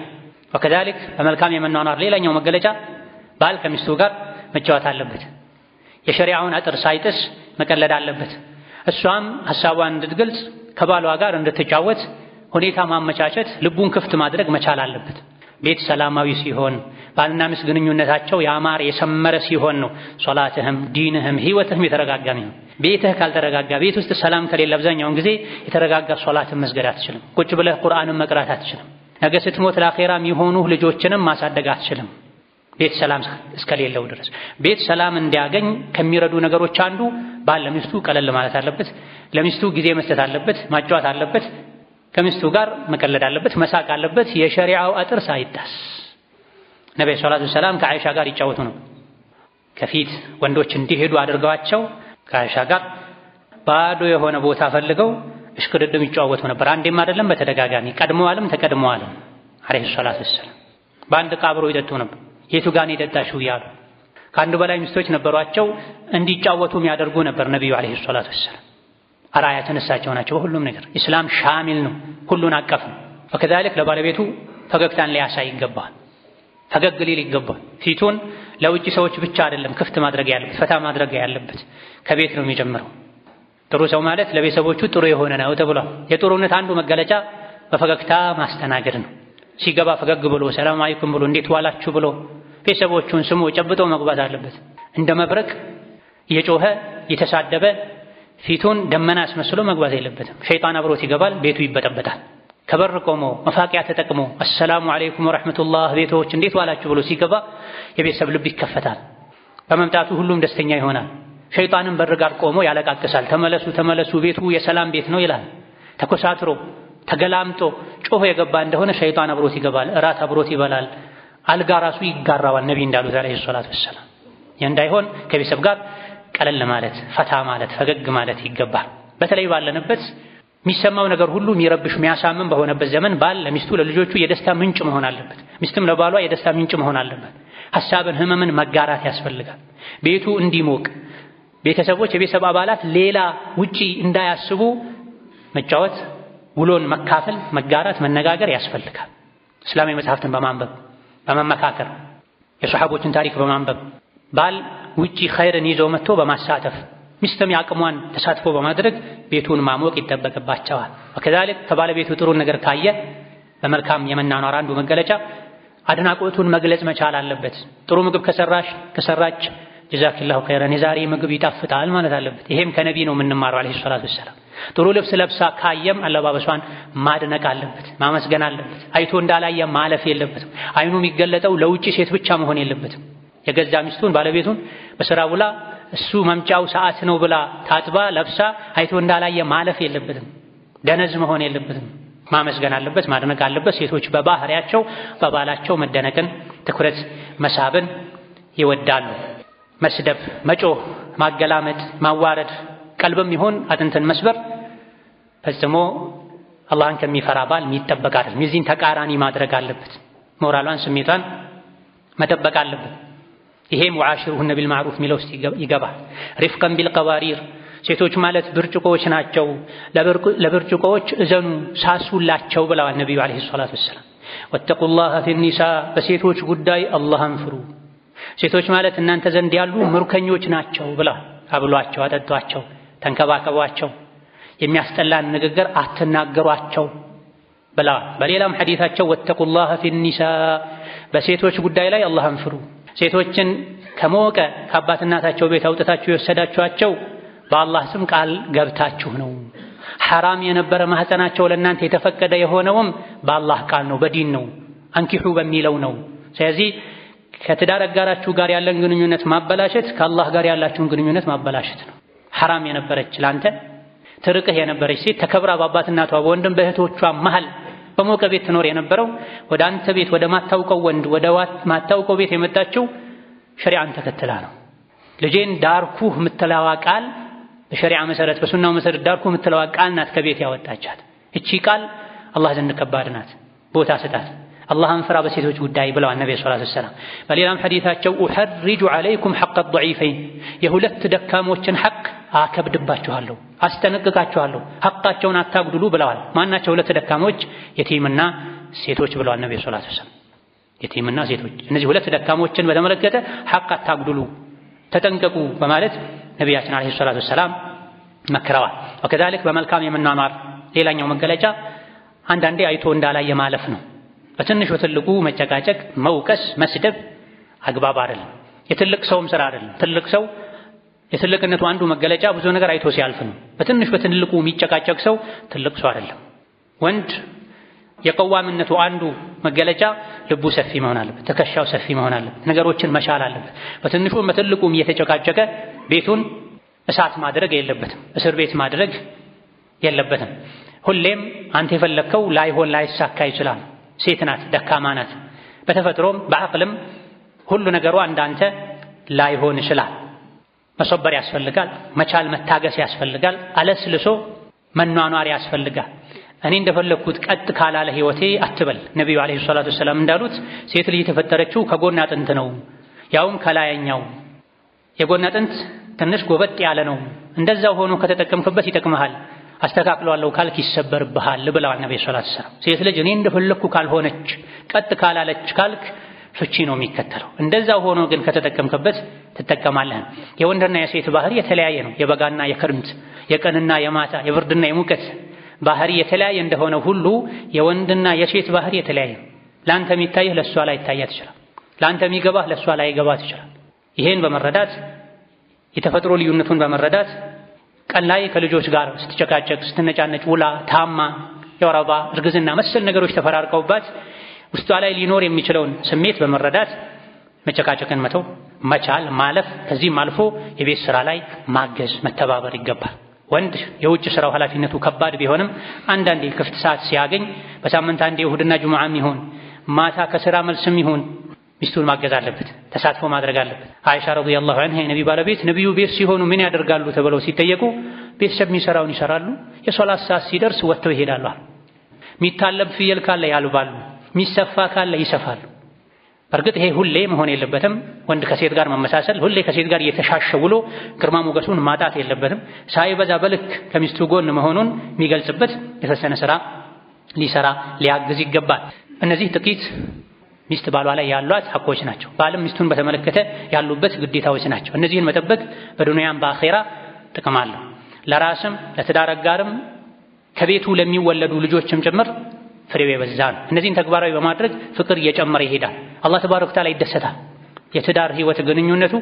S1: ወከዛሊክ በመልካም የመኗኗር ሌላኛው መገለጫ ባል ከሚስቱ ጋር መጫወት አለበት። የሸሪዓውን አጥር ሳይጥስ መቀለድ አለበት። እሷም ሐሳቧን እንድትገልጽ ከባሏ ጋር እንድትጫወት ሁኔታ ማመቻቸት፣ ልቡን ክፍት ማድረግ መቻል አለበት። ቤት ሰላማዊ ሲሆን ባልና ሚስት ግንኙነታቸው ያማረ የሰመረ ሲሆን ነው ሶላትህም ዲንህም ህይወትህም የተረጋጋ ነው። ቤትህ ካልተረጋጋ፣ ቤት ውስጥ ሰላም ከሌለ አብዛኛውን ጊዜ የተረጋጋ ሶላትን መስገድ አትችልም። ቁጭ ብለህ ቁርአንን መቅራት አትችልም። ነገ ስትሞት ለአኺራም የሆኑ ልጆችንም ማሳደግ አትችልም ቤት ሰላም እስከሌለው ድረስ። ቤት ሰላም እንዲያገኝ ከሚረዱ ነገሮች አንዱ ባል ለሚስቱ ቀለል ማለት አለበት፣ ለሚስቱ ጊዜ መስጠት አለበት፣ ማጫወት አለበት፣ ከሚስቱ ጋር መቀለድ አለበት፣ መሳቅ አለበት። የሸሪዓው አጥር ሳይጣስ ነብዩ ሰለላሁ ዐለይሂ ወሰለም ከአይሻ ጋር ይጫወቱ ነው። ከፊት ወንዶች እንዲሄዱ አድርገዋቸው ከአይሻ ጋር ባዶ የሆነ ቦታ ፈልገው እሽቅድድም ይጫወቱ ነበር። አንዴም አይደለም በተደጋጋሚ ቀድመዋልም ተቀድመዋልም አለይሂ ሰላቱ ወሰለም። በአንድ ዕቃ አብረው ይጠጡ ነበር። የቱ ጋር ነው የጠጣሽው እያሉ ከአንድ በላይ ሚስቶች ነበሯቸው። እንዲጫወቱ የሚያደርጉ ነበር ነብዩ አለይሂ ሰላቱ ወሰለም። አራያ ተነሳቸው ናቸው በሁሉም ነገር። ኢስላም ሻሚል ነው፣ ሁሉን አቀፍ ነው። ወከዛሊክ ለባለቤቱ ፈገግታን ሊያሳይ ይገባል፣ ፈገግ ሊል ይገባል። ፊቱን ለውጭ ሰዎች ብቻ አይደለም ክፍት ማድረግ ያለበት፣ ፈታ ማድረግ ያለበት ከቤት ነው የሚጀምረው። ጥሩ ሰው ማለት ለቤተሰቦቹ ጥሩ የሆነ ነው ተብሏል። የጥሩነት አንዱ መገለጫ በፈገግታ ማስተናገድ ነው። ሲገባ ፈገግ ብሎ ሰላም አለይኩም ብሎ እንዴት ዋላችሁ ብሎ ቤተሰቦቹን ስሞ ጨብጦ መግባት አለበት። እንደ መብረቅ እየጮኸ እየተሳደበ ፊቱን ደመና አስመስሎ መግባት የለበትም። ሸይጣን አብሮት ይገባል፣ ቤቱ ይበጠበጣል። ከበር ቆሞ መፋቂያ ተጠቅሞ አሰላሙ አለይኩም ወራህመቱላህ ቤቶች እንዴት ዋላችሁ ብሎ ሲገባ የቤተሰብ ልብ ይከፈታል። በመምጣቱ ሁሉም ደስተኛ ይሆናል። ሸይጣንም በር ጋር ቆሞ ያለቃቅሳል። ተመለሱ ተመለሱ ቤቱ የሰላም ቤት ነው ይላል። ተኮሳትሮ ተገላምጦ ጮሆ የገባ እንደሆነ ሸይጣን አብሮት ይገባል፣ እራት አብሮት ይበላል፣ አልጋ ራሱ ይጋራዋል። ነብይ እንዳሉት አለይሂ ሰላቱ ወሰላም እንዳይሆን ከቤተሰብ ጋር ቀለል ማለት ፈታ ማለት ፈገግ ማለት ይገባል። በተለይ ባለንበት የሚሰማው ነገር ሁሉ የሚረብሽ የሚያሳምን በሆነበት ዘመን ባል ለሚስቱ ለልጆቹ የደስታ ምንጭ መሆን አለበት። ሚስትም ለባሏ የደስታ ምንጭ መሆን አለበት። ሐሳብን ህመምን መጋራት ያስፈልጋል። ቤቱ እንዲሞቅ ቤተሰቦች የቤተሰብ አባላት ሌላ ውጪ እንዳያስቡ መጫወት፣ ውሎን መካፈል፣ መጋራት፣ መነጋገር ያስፈልጋል። እስላማዊ መጽሐፍትን በማንበብ በመመካከር የሰሃቦችን ታሪክ በማንበብ ባል ውጪ ኸይርን ይዞ መጥቶ በማሳተፍ ሚስትም ያቅሟን ተሳትፎ በማድረግ ቤቱን ማሞቅ ይጠበቅባቸዋል። ወከዛልክ ከባለቤቱ ጥሩ ነገር ካየ በመልካም የመናኗር አንዱ መገለጫ አድናቆቱን መግለጽ መቻል አለበት። ጥሩ ምግብ ከሰራች ጀዛኪላሁ ኸይረን የዛሬ ምግብ ይጣፍጣል ማለት አለበት። ይሄም ከነቢ ነው የምንማረው አለይሂ ሰላቱ ወሰላም። ጥሩ ልብስ ለብሳ ካየም አለባበሷን ማድነቅ አለበት፣ ማመስገን አለበት። አይቶ እንዳላየ ማለፍ የለበትም። አይኑ የሚገለጠው ለውጪ ሴት ብቻ መሆን የለበትም። የገዛ ሚስቱን ባለቤቱን በስራ ውላ እሱ መምጫው ሰዓት ነው ብላ ታጥባ ለብሳ አይቶ እንዳላየ ማለፍ የለበትም። ደነዝ መሆን የለበትም። ማመስገን አለበት፣ ማድነቅ አለበት። ሴቶች በባህሪያቸው በባላቸው መደነቅን፣ ትኩረት መሳብን ይወዳሉ። መስደብ፣ መጮህ፣ ማገላመጥ፣ ማዋረድ ቀልብም ይሁን አጥንትን መስበር ፈጽሞ አላህን ከሚፈራ ባል የሚጠበቅ አይደለም። የዚህን ተቃራኒ ማድረግ አለበት። ሞራሏን ስሜቷን መጠበቅ አለበት። ይሄም ወዓሽሩሁነ ቢልማዕሩፍ ሚለው ውስጥ ይገባል። ሪፍቀን ቢልቀዋሪር ሴቶች ማለት ብርጭቆዎች ናቸው፣ ለብርጭቆዎች እዘኑ ሳሱላቸው ብለዋል ነቢዩ ዓለይሂ ሰላቱ ወሰላም። ወተቁላህ ፊኒሳ በሴቶች ጉዳይ አላህን ፍሩ። ሴቶች ማለት እናንተ ዘንድ ያሉ ምርኮኞች ናቸው ብለዋል። አብሏቸው፣ አጠጧቸው፣ ተንከባከቧቸው፣ የሚያስጠላን ንግግር አትናገሯቸው ብለዋል። በሌላም ሐዲታቸው ወተቁላህ ፊኒሳ በሴቶች ጉዳይ ላይ አላህን ፍሩ። ሴቶችን ከሞቀ ከአባት እናታቸው ቤት አውጥታችሁ የወሰዳችኋቸው በአላህ ስም ቃል ገብታችሁ ነው። ሐራም የነበረ ማህፀናቸው ለእናንተ የተፈቀደ የሆነውም በአላህ ቃል ነው፣ በዲን ነው፣ አንኪሑ በሚለው ነው። ስለዚህ ከትዳር አጋራችሁ ጋር ያለን ግንኙነት ማበላሸት ከአላህ ጋር ያላችሁን ግንኙነት ማበላሸት ነው። ሐራም የነበረች ለአንተ ትርቅህ የነበረች ሴት ተከብራ በአባት እናቷ በወንድም በእህቶቿ መሃል በሞቀ ቤት ትኖር የነበረው ወደ አንተ ቤት ወደ ማታውቀው ወንድ ወደ ማታውቀው ቤት የመጣችው ሸሪዓን ተከትላ ነው። ልጄን ዳርኩህ የምትለዋ ቃል በሸሪዓ መሰረት በሱናው መሰረት ዳርኩህ የምትለዋ ቃል ናት ከቤት ያወጣቻት። እቺ ቃል አላህ ዘንድ ከባድ ናት፣ ቦታ ስጣት። አላህን ፍራ በሴቶች ጉዳይ ብለዋል ነብዩ ሰለላሁ ዐለይሂ ወሰለም። በሌላም ሐዲታቸው ኡሐርጁ ዐለይኩም ሐቀ ضعيفين የሁለት ደካሞችን ሐቅ አከብድባችኋለሁ፣ አስጠነቅቃችኋለሁ፣ ሐቃቸውን አታጉድሉ ብለዋል። ማናቸው ሁለት ደካሞች? የቲምና ሴቶች ብለዋል ነብዩ ሰለላሁ ዐለይሂ ወሰለም። የቲምና ሴቶች፣ እነዚህ ሁለት ደካሞችን በተመለከተ ሐቅ አታጉድሉ፣ ተጠንቀቁ በማለት ነቢያችን ዐለይሂ ሰላቱ ወሰላም መክረዋል። ወከዛልክ በመልካም የመኗኗር ሌላኛው መገለጫ አንዳንዴ አይቶ እንዳላየ ማለፍ ነው። በትንሽ በትልቁ መጨቃጨቅ፣ መውቀስ፣ መስደብ አግባብ አይደለም። የትልቅ ሰውም ስራ አይደለም። ትልቅ ሰው የትልቅነቱ አንዱ መገለጫ ብዙ ነገር አይቶ ሲያልፍ ነው። በትንሽ በትልቁ የሚጨቃጨቅ ሰው ትልቅ ሰው አይደለም። ወንድ የቀዋምነቱ አንዱ መገለጫ ልቡ ሰፊ መሆን አለበት፣ ትከሻው ሰፊ መሆን አለበት፣ ነገሮችን መቻል አለበት። በትንሹም በትልቁም እየተጨቃጨቀ ቤቱን እሳት ማድረግ የለበትም፣ እስር ቤት ማድረግ የለበትም። ሁሌም አንተ የፈለግከው ላይሆን ላይሳካ ይችላል። ሴት ናት፣ ደካማ ናት። በተፈጥሮም በአቅልም ሁሉ ነገሯ እንዳንተ ላይሆን ይችላል። መሶበር ያስፈልጋል፣ መቻል መታገስ ያስፈልጋል፣ አለስልሶ መኗኗር ያስፈልጋል። እኔ እንደፈለግኩት ቀጥ ካላለ ህይወቴ አትበል። ነቢዩ ዓለይሂ ሰላቱ ወሰላም እንዳሉት ሴት ልጅ የተፈጠረችው ከጎን አጥንት ነው፣ ያውም ከላይኛው። የጎን አጥንት ትንሽ ጎበጥ ያለ ነው። እንደዛው ሆኖ ከተጠቀምክበት ይጠቅምሃል፣ አስተካክለዋለሁ ካልክ ይሰበርብሃል ብለዋል ነብዩ ሰለላሁ ዐለይሂ ወሰለም። ሴት ልጅ እኔ እንደፈለግኩ ካልሆነች ቀጥ ካላለች ካልክ ፍቺ ነው የሚከተለው። እንደዛው ሆኖ ግን ከተጠቀምክበት ትጠቀማለህ። የወንድና የሴት ባህሪ የተለያየ ነው። የበጋና የክርምት፣ የቀንና የማታ፣ የብርድና የሙቀት ባህሪ የተለያየ እንደሆነ ሁሉ የወንድና የሴት ባህሪ የተለያየ ነው። ለአንተ የሚታይህ ለእሷ ላይ ይታያት ይችላል። ለአንተ የሚገባህ ለእሷ ላይ ይገባት ይችላል። ይሄን በመረዳት የተፈጥሮ ልዩነቱን በመረዳት ቀን ላይ ከልጆች ጋር ስትጨቃጨቅ፣ ስትነጫነጭ ውላ ታማ የወር አበባ እርግዝና መሰል ነገሮች ተፈራርቀውባት ውስጧ ላይ ሊኖር የሚችለውን ስሜት በመረዳት መጨቃጨቅን መተው መቻል ማለፍ፣ ከዚህም አልፎ የቤት ስራ ላይ ማገዝ መተባበር ይገባል። ወንድ የውጭ ስራው ኃላፊነቱ ከባድ ቢሆንም አንዳንዴ ክፍት ሰዓት ሲያገኝ በሳምንት አንዴ እሁድና ጁምዓም ይሁን ማታ ከስራ መልስም ይሁን ሚስቱን ማገዝ አለበት፣ ተሳትፎ ማድረግ አለበት። አይሻ ረዲየላሁ ዐንሃ የነቢ ባለቤት ነብዩ ቤት ሲሆኑ ምን ያደርጋሉ ተብለው ሲጠየቁ ቤተሰብ የሚሰራውን ይሰራሉ፣ የሶላት ሰዓት ሲደርስ ወጥተው ይሄዳሉ። የሚታለብ ፍየል ካለ ያልባሉ፣ የሚሰፋ ካለ ይሰፋሉ። በርግጥ ይሄ ሁሌ መሆን የለበትም። ወንድ ከሴት ጋር መመሳሰል፣ ሁሌ ከሴት ጋር እየተሻሸ ውሎ ግርማ ሞገሱን ማጣት የለበትም። ሳይበዛ በልክ ከሚስቱ ጎን መሆኑን የሚገልጽበት የተወሰነ ስራ ሊሰራ ሊያግዝ ይገባል። እነዚህ ጥቂት ሚስት ባሏ ላይ ያሏት ሐቆች ናቸው። ባልም ሚስቱን በተመለከተ ያሉበት ግዴታዎች ናቸው። እነዚህን መጠበቅ በዱንያም በአኼራ ጥቅም አለው። ለራስም ለትዳር አጋርም ከቤቱ ለሚወለዱ ልጆችም ጭምር ፍሬው የበዛ ነው። እነዚህን ተግባራዊ በማድረግ ፍቅር እየጨመረ ይሄዳል። አላህ ተባረከ ወተዓላ ይደሰታል። የትዳር ህይወት ግንኙነቱ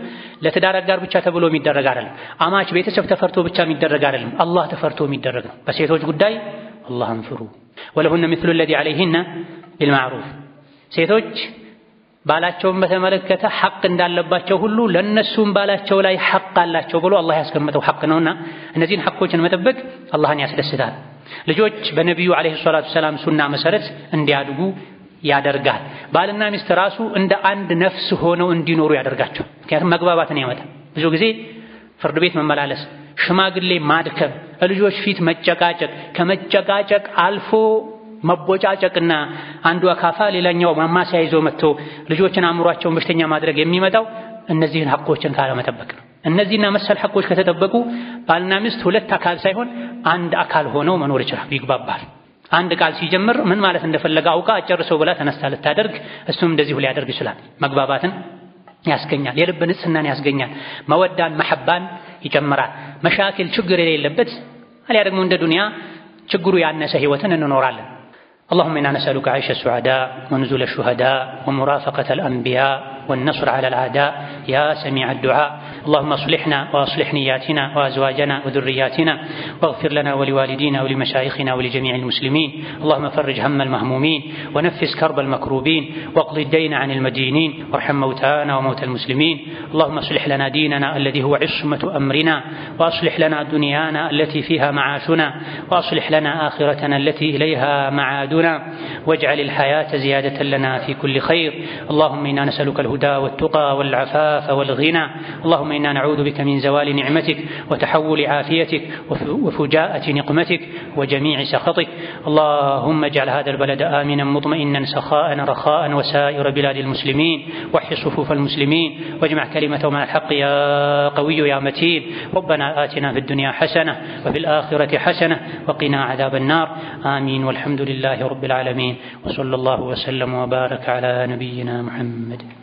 S1: ለትዳር አጋር ብቻ ተብሎ የሚደረግ አይደለም። አማች ቤተሰብ ተፈርቶ ብቻ የሚደረግ አይደለም። አላህ ተፈርቶ የሚደረግ ነው። በሴቶች ጉዳይ አላህን ፍሩ። ወለሁነ ሚስሉ الذي عليهن بالمعروف ሴቶች ባላቸውን በተመለከተ ሐቅ እንዳለባቸው ሁሉ ለነሱም ባላቸው ላይ ሐቅ አላቸው ብሎ አላህ ያስቀመጠው ሐቅ ነውና እነዚህን ሐቆችን መጠበቅ አላህን ያስደስታል። ልጆች በነብዩ አለይሂ ሰላቱ ሰላም ሱና መሰረት እንዲያድጉ ያደርጋል። ባልና ሚስት ራሱ እንደ አንድ ነፍስ ሆነው እንዲኖሩ ያደርጋቸው። ምክንያቱም መግባባትን ያመጣል። ብዙ ጊዜ ፍርድ ቤት መመላለስ፣ ሽማግሌ ማድከም፣ ልጆች ፊት መጨቃጨቅ፣ ከመጨቃጨቅ አልፎ መቦጫጨቅና አንዱ አካፋ ሌላኛው ማማሲያ ይዞ መጥቶ ልጆችን አእምሯቸውን በሽተኛ ማድረግ የሚመጣው እነዚህን ሐቆችን ካለመጠበቅ ነው። እነዚህና መሰል ሐቆች ከተጠበቁ ባልና ሚስት ሁለት አካል ሳይሆን አንድ አካል ሆነው መኖር ይችላል፣ ይግባባል። አንድ ቃል ሲጀምር ምን ማለት እንደፈለገ አውቃ አጨርሰው ብላ ተነስታ ልታደርግ እሱም እንደዚሁ ሊያደርግ ይችላል። መግባባትን ያስገኛል፣ የልብ ንጽህናን ያስገኛል፣ መወዳን መሐባን ይጨምራል። መሻኪል ችግር የሌለበት አልያ ደግሞ እንደ ዱንያ ችግሩ ያነሰ ህይወትን እንኖራለን። اللهم إنا نسألك عيش السعداء ونزول الشهداء ومرافقة الأنبياء والنصر على الأعداء يا سميع الدعاء. اللهم اصلحنا واصلح نياتنا وأزواجنا وذرياتنا واغفر لنا ولوالدينا ولمشايخنا ولجميع المسلمين. اللهم فرج هم المهمومين ونفس كرب المكروبين واقض الدين عن المدينين وارحم موتانا وموتى المسلمين. اللهم اصلح لنا ديننا الذي هو عصمة أمرنا وأصلح لنا دنيانا التي فيها معاشنا وأصلح لنا آخرتنا التي إليها معادنا واجعل الحياة زيادة لنا في كل خير. اللهم إنا نسألك الهدى والتقى والعفاف والغنى. اللهم إنا نعوذ بك من زوال نعمتك وتحول عافيتك وفجاءة نقمتك وجميع سخطك. اللهم اجعل هذا البلد آمنا مطمئنا سخاء رخاء وسائر بلاد المسلمين. وحي صفوف المسلمين واجمع كلمتهم على الحق يا قوي يا متين. ربنا آتنا في الدنيا حسنة وفي الآخرة حسنة وقنا عذاب النار. آمين والحمد لله رب العالمين. وصلى الله وسلم وبارك على نبينا محمد.